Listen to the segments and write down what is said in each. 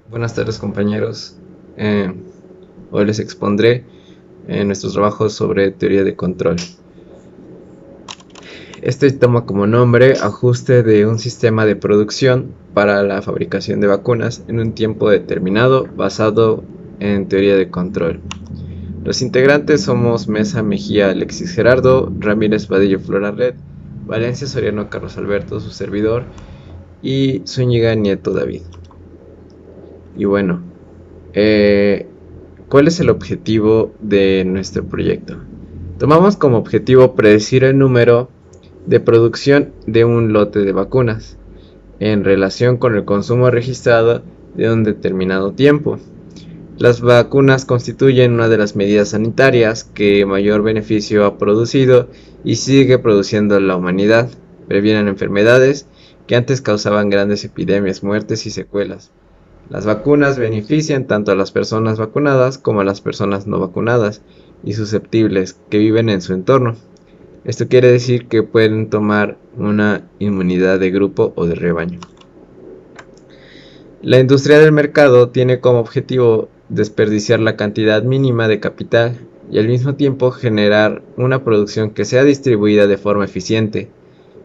Buenas tardes compañeros. Eh, Hoy les expondré nuestros trabajos sobre teoría de control. Este toma como nombre ajuste de un sistema de producción para la fabricación de vacunas en un tiempo determinado basado en teoría de control. Los integrantes somos Mesa Mejía Alexis Gerardo, Ramírez Vadillo Flora Red, Valencia Soriano Carlos Alberto, su servidor, y Zúñiga Nieto David. Y bueno, eh, ¿cuál es el objetivo de nuestro proyecto? Tomamos como objetivo predecir el número de producción de un lote de vacunas en relación con el consumo registrado de un determinado tiempo. Las vacunas constituyen una de las medidas sanitarias que mayor beneficio ha producido y sigue produciendo la humanidad. Previenen enfermedades que antes causaban grandes epidemias, muertes y secuelas. Las vacunas benefician tanto a las personas vacunadas como a las personas no vacunadas y susceptibles que viven en su entorno. Esto quiere decir que pueden tomar una inmunidad de grupo o de rebaño. La industria del mercado tiene como objetivo desperdiciar la cantidad mínima de capital y al mismo tiempo generar una producción que sea distribuida de forma eficiente,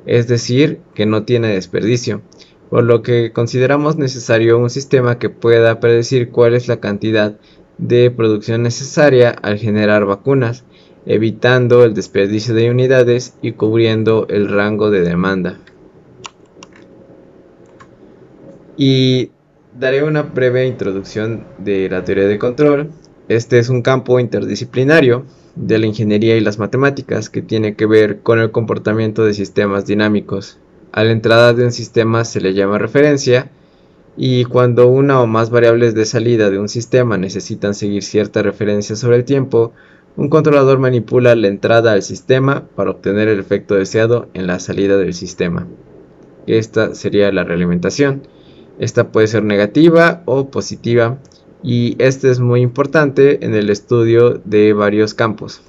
es decir, que no tiene desperdicio, por lo que consideramos necesario un sistema que pueda predecir cuál es la cantidad de producción necesaria al generar vacunas, evitando el desperdicio de unidades y cubriendo el rango de demanda. Y daré una breve introducción de la teoría de control. Este es un campo interdisciplinario de la ingeniería y las matemáticas que tiene que ver con el comportamiento de sistemas dinámicos. A la entrada de un sistema se le llama referencia y cuando una o más variables de salida de un sistema necesitan seguir cierta referencia sobre el tiempo, un controlador manipula la entrada al sistema para obtener el efecto deseado en la salida del sistema. Esta sería la realimentación. Esta puede ser negativa o positiva y este es muy importante en el estudio de varios campos.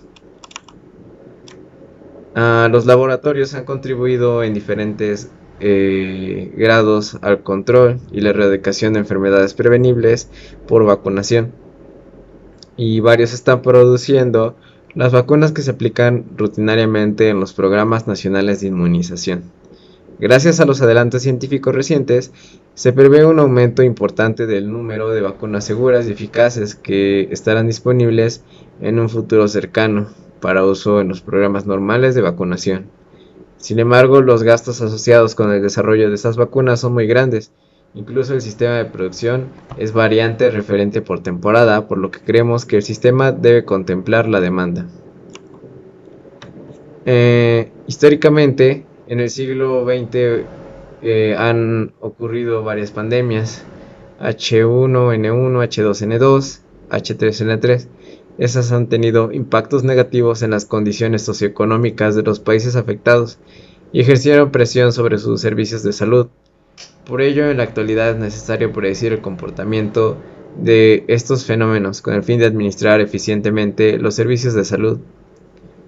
Los laboratorios han contribuido en diferentes grados al control y la erradicación de enfermedades prevenibles por vacunación. Y varios están produciendo las vacunas que se aplican rutinariamente en los programas nacionales de inmunización. Gracias a los adelantos científicos recientes, se prevé un aumento importante del número de vacunas seguras y eficaces que estarán disponibles en un futuro cercano para uso en los programas normales de vacunación. Sin embargo, los gastos asociados con el desarrollo de estas vacunas son muy grandes. Incluso el sistema de producción es variante referente por temporada, por lo que creemos que el sistema debe contemplar la demanda. Históricamente, en el siglo XX han ocurrido varias pandemias, H1N1, H2N2, H3N3. Esas han tenido impactos negativos en las condiciones socioeconómicas de los países afectados y ejercieron presión sobre sus servicios de salud. Por ello, en la actualidad es necesario predecir el comportamiento de estos fenómenos con el fin de administrar eficientemente los servicios de salud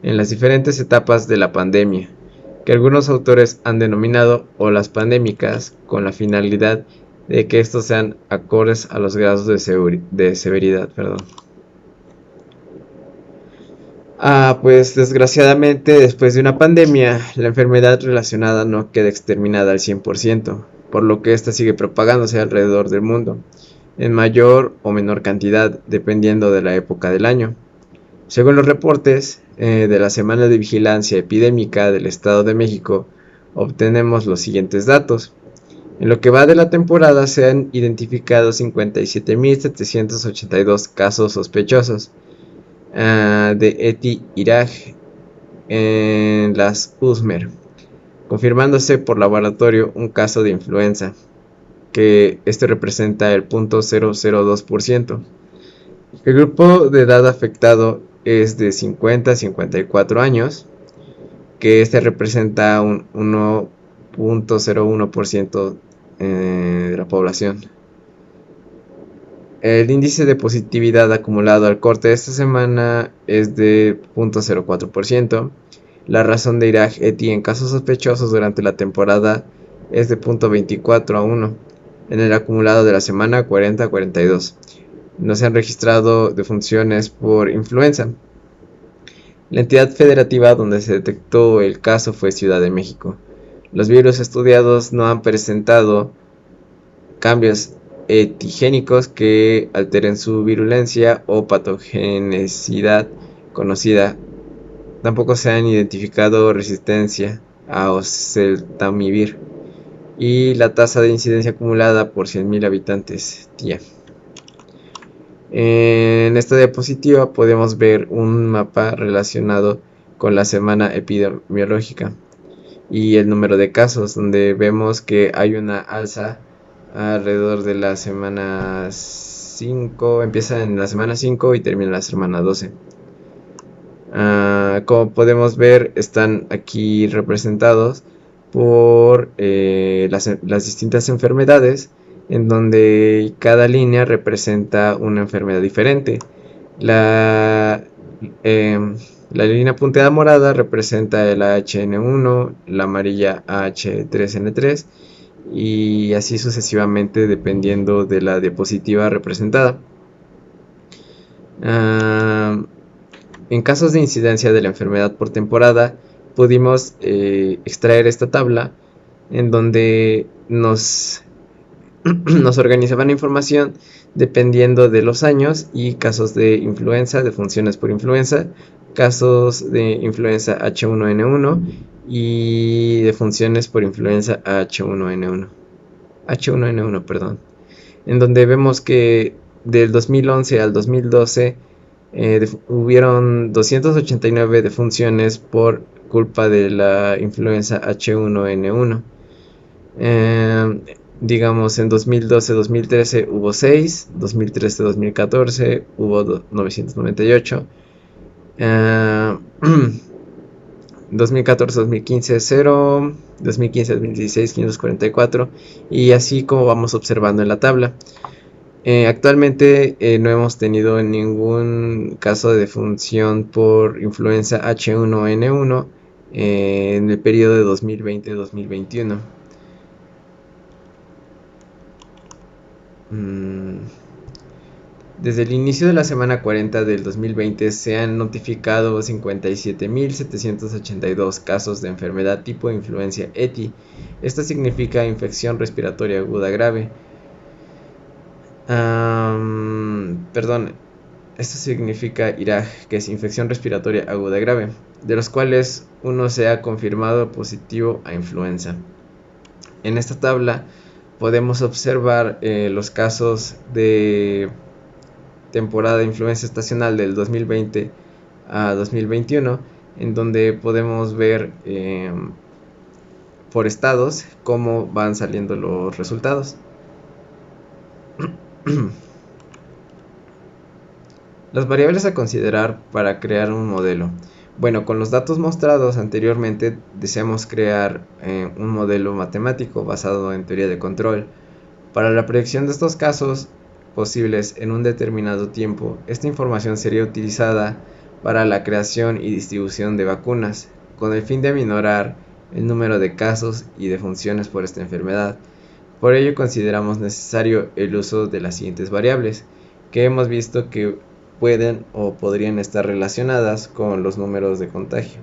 en las diferentes etapas de la pandemia, que algunos autores han denominado olas pandémicas, con la finalidad de que estos sean acordes a los grados de severidad. Pues desgraciadamente después de una pandemia, la enfermedad relacionada no queda exterminada al 100%, por lo que ésta sigue propagándose alrededor del mundo, en mayor o menor cantidad, dependiendo de la época del año. Según los reportes de la Semana de Vigilancia Epidémica del Estado de México, obtenemos los siguientes datos. En lo que va de la temporada se han identificado 57.782 casos sospechosos de ETI-IRAG en las USMER, confirmándose por laboratorio un caso de influenza, que este representa el 0.002%. El grupo de edad afectado es de 50 a 54 años, que este representa un 1.01% de la población. El índice de positividad acumulado al corte de esta semana es de 0.04%. La razón de IRAG-ETI en casos sospechosos durante la temporada es de 0.24 a 1. en el acumulado de la semana 40-42. No se han registrado defunciones por influenza. La entidad federativa donde se detectó el caso fue Ciudad de México. Los virus estudiados no han presentado cambios etigénicos que alteren su virulencia o patogenicidad conocida. Tampoco se han identificado resistencia a oseltamivir y la tasa de incidencia acumulada por 100.000 habitantes día. En esta diapositiva podemos ver un mapa relacionado con la semana epidemiológica y el número de casos, donde vemos que hay una alza alrededor de la semana 5, empieza en la semana 5 y termina en la semana 12. Como podemos ver, están aquí representados por las distintas enfermedades, en donde cada línea representa una enfermedad diferente. La línea punteada morada representa el AHN1, la amarilla AH3N3 y así sucesivamente dependiendo de la diapositiva representada. En casos de incidencia de la enfermedad por temporada, pudimos extraer esta tabla en donde nos organizaban información dependiendo de los años y casos de influenza, de funciones por influenza, casos de influenza H1N1 y de funciones por influenza H1N1, perdón, en donde vemos que del 2011 al 2012 hubieron 289 defunciones por culpa de la influenza H1N1. Digamos, en 2012-2013 hubo 6, 2013-2014 hubo 998, 2014-2015 0, 2015-2016 544 y así como vamos observando en la tabla. Actualmente no hemos tenido ningún caso de defunción por influenza H1N1 en el periodo de 2020-2021. Desde el inicio de la semana 40 del 2020 se han notificado 57.782 casos de enfermedad tipo influencia ETI. Esto significa infección respiratoria aguda grave. Esto significa IRAG, que es infección respiratoria aguda grave, de los cuales uno se ha confirmado positivo a influenza. En esta tabla podemos observar los casos de temporada de influenza estacional del 2020 a 2021, en donde podemos ver por estados cómo van saliendo los resultados. Las variables a considerar para crear un modelo. Bueno, con los datos mostrados anteriormente deseamos crear un modelo matemático basado en teoría de control. Para la predicción de estos casos posibles en un determinado tiempo, esta información sería utilizada para la creación y distribución de vacunas, con el fin de aminorar el número de casos y defunciones por esta enfermedad. Por ello consideramos necesario el uso de las siguientes variables, que hemos visto que pueden o podrían estar relacionadas con los números de contagio.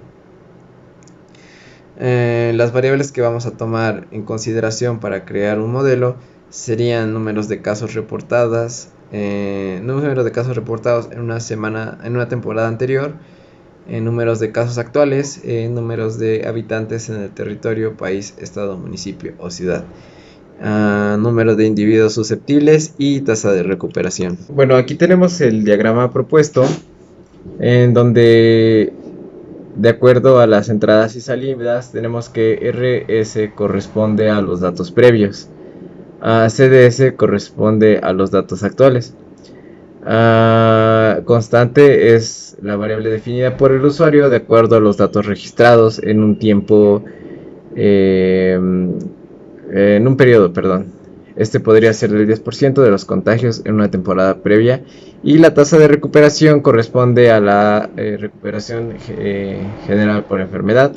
Las variables que vamos a tomar en consideración para crear un modelo serían números de casos reportados en una temporada anterior, números de casos actuales, números de habitantes en el territorio, país, estado, municipio o ciudad, número de individuos susceptibles y tasa de recuperación. Bueno, aquí tenemos el diagrama propuesto en donde, de acuerdo a las entradas y salidas, tenemos que RS corresponde a los datos previos, CDS corresponde a los datos actuales, constante es la variable definida por el usuario de acuerdo a los datos registrados en un tiempo en un periodo, Este podría ser del 10% de los contagios en una temporada previa, y la tasa de recuperación corresponde a la recuperación general por enfermedad.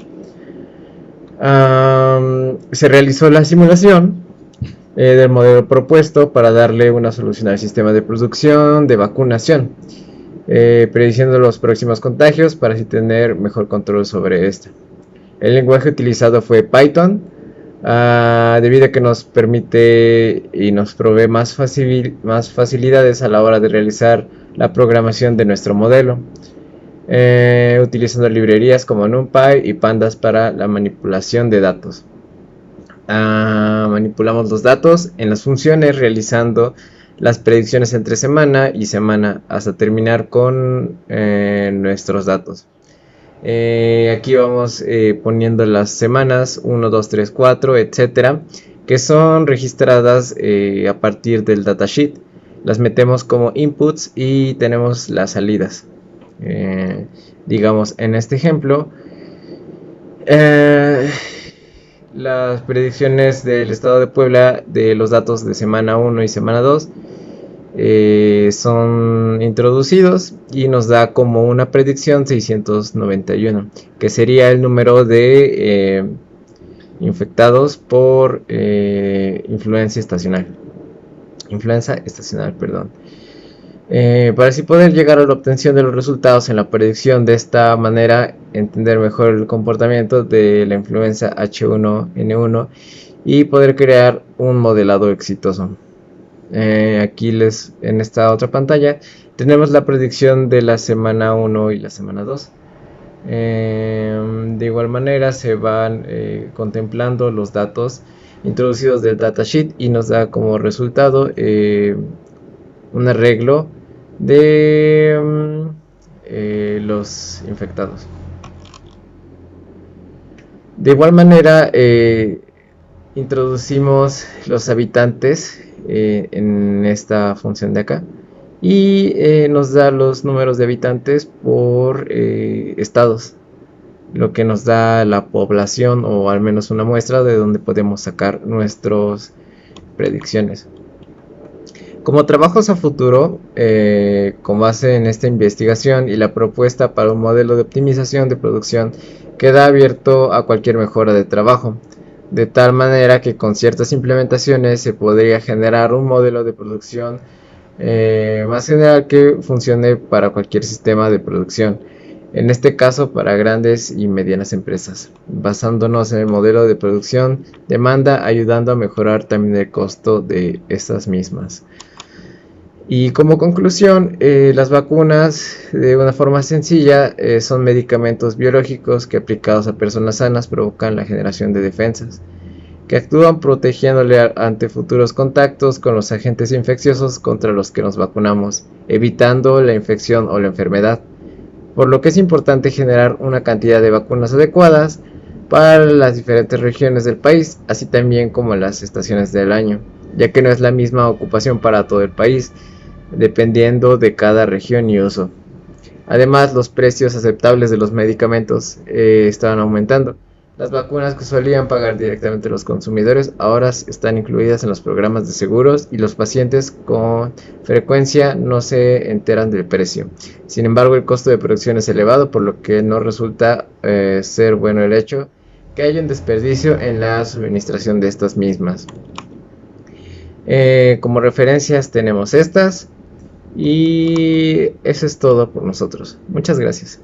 Se realizó la simulación del modelo propuesto para darle una solución al sistema de producción de vacunación, prediciendo los próximos contagios para así tener mejor control sobre esto. El lenguaje utilizado fue Python, debido a que nos permite y nos provee más facilidades a la hora de realizar la programación de nuestro modelo, utilizando librerías como NumPy y Pandas para la manipulación de datos. Manipulamos los datos en las funciones realizando las predicciones entre semana y semana hasta terminar con nuestros datos. Aquí vamos poniendo las semanas 1, 2, 3, 4, etcétera, que son registradas a partir del datasheet. Las metemos como inputs y tenemos las salidas. Digamos, en este ejemplo, las predicciones del estado de Puebla de los datos de semana 1 y semana 2 son introducidos y nos da como una predicción 691, que sería el número de infectados por influenza estacional, perdón. Para así poder llegar a la obtención de los resultados en la predicción, de esta manera entender mejor el comportamiento de la influenza H1N1 y poder crear un modelado exitoso. Aquí en esta otra pantalla tenemos la predicción de la semana 1 y la semana 2. De igual manera se van contemplando los datos introducidos del datasheet y nos da como resultado un arreglo de los infectados. De igual manera introducimos los habitantes en esta función de acá y nos da los números de habitantes por estados, lo que nos da la población o al menos una muestra de donde podemos sacar nuestras predicciones. Como trabajos a futuro, con base en esta investigación y la propuesta para un modelo de optimización de producción, queda abierto a cualquier mejora de trabajo, de tal manera que con ciertas implementaciones se podría generar un modelo de producción más general que funcione para cualquier sistema de producción, en este caso para grandes y medianas empresas, basándonos en el modelo de producción demanda, ayudando a mejorar también el costo de estas mismas. Y como conclusión, las vacunas, de una forma sencilla, son medicamentos biológicos que aplicados a personas sanas provocan la generación de defensas, que actúan protegiéndole ante futuros contactos con los agentes infecciosos contra los que nos vacunamos, evitando la infección o la enfermedad, por lo que es importante generar una cantidad de vacunas adecuadas para las diferentes regiones del país, así también como en las estaciones del año, ya que no es la misma ocupación para todo el país, dependiendo de cada región y uso. Además, los precios aceptables de los medicamentos estaban aumentando. Las vacunas que solían pagar directamente los consumidores ahora están incluidas en los programas de seguros y los pacientes con frecuencia no se enteran del precio. Sin embargo, el costo de producción es elevado, por lo que no resulta ser bueno el hecho que haya un desperdicio en la suministración de estas mismas. Como referencias tenemos estas y eso es todo por nosotros. Muchas gracias.